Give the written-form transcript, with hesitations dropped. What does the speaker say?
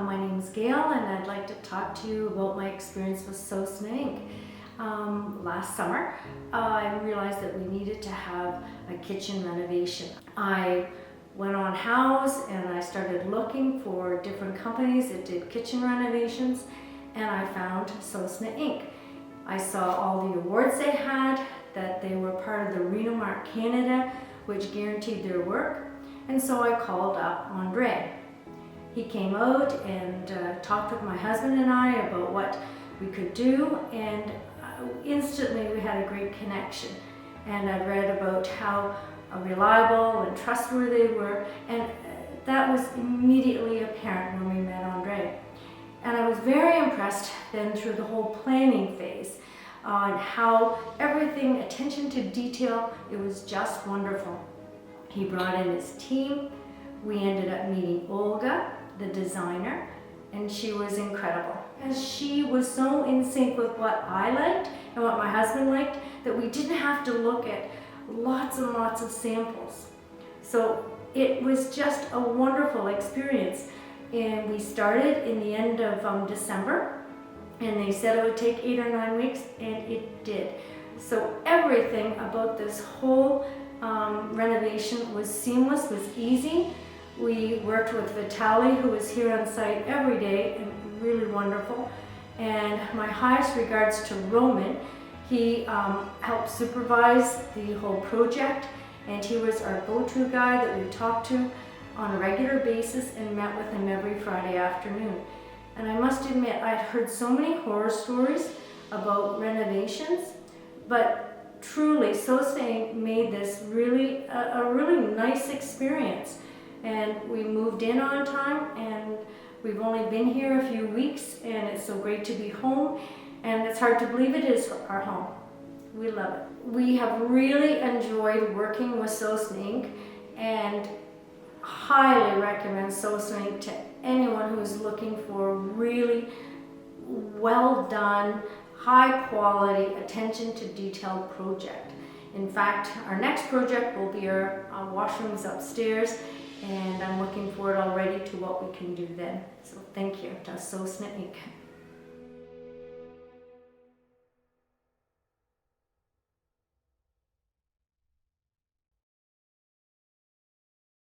My name is Gail, and I'd like to talk to you about my experience with Sosna Inc. Last summer, I realized that we needed to have a kitchen renovation. I went on House and I started looking for different companies that did kitchen renovations, and I found Sosna Inc. I saw all the awards they had, that they were part of the Renomark Canada, which guaranteed their work, and so I called up Andre. He came out and talked with my husband and I about what we could do, and instantly we had a great connection. And I read about how reliable and trustworthy they were, and that was immediately apparent when we met Andre. And I was very impressed then through the whole planning phase on how everything, attention to detail, it was just wonderful. He brought in his team. We ended up meeting Olga, the designer, and she was incredible. And she was so in sync with what I liked and what my husband liked that we didn't have to look at lots and lots of samples. So it was just a wonderful experience. And we started in the end of December, and they said it would take 8 or 9 weeks, and it did. So everything about this whole renovation was seamless, was easy. We worked with Vitaly, who was here on site every day, and really wonderful. And my highest regards to Roman. He helped supervise the whole project, and he was our go-to guy that we talked to on a regular basis and met with him every Friday afternoon. And I must admit, I'd heard so many horror stories about renovations, but truly, Sosna Inc. made this really a really nice experience. And we moved in on time, and we've only been here a few weeks, and it's so great to be home, and it's hard to believe it is our home. We love it. We have really enjoyed working with Sosna Inc. and highly recommend Sosna Inc. to anyone who is looking for a really well done, high quality, attention to detail project. In fact, our next project will be our washrooms upstairs, and I'm looking forward already to what we can do then. So thank you to Sosna Inc.